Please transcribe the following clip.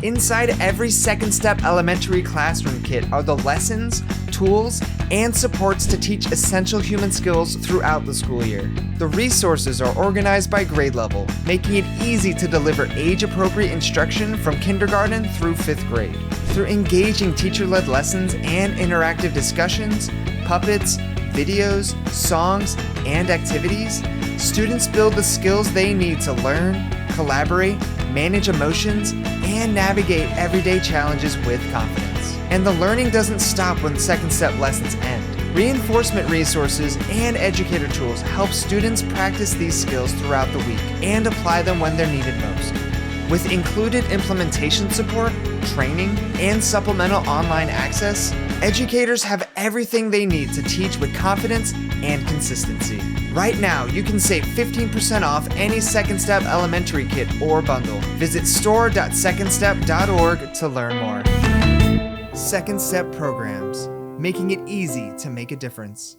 Inside every Second Step Elementary Classroom Kit are the lessons, tools, and supports to teach essential human skills throughout the school year. The resources are organized by grade level, making it easy to deliver age-appropriate instruction from kindergarten through 5th grade. Through engaging teacher-led lessons and interactive discussions, puppets, videos, songs, and activities, students build the skills they need to learn, collaborate, manage emotions, and navigate everyday challenges with confidence. And the learning doesn't stop when Second Step lessons end. Reinforcement resources and educator tools help students practice these skills throughout the week and apply them when they're needed most. With included implementation support, training, and supplemental online access, educators have everything they need to teach with confidence and consistency. Right now, you can save 15% off any Second Step Elementary Kit or bundle. Visit store.secondstep.org to learn more. Second Step Programs, making it easy to make a difference.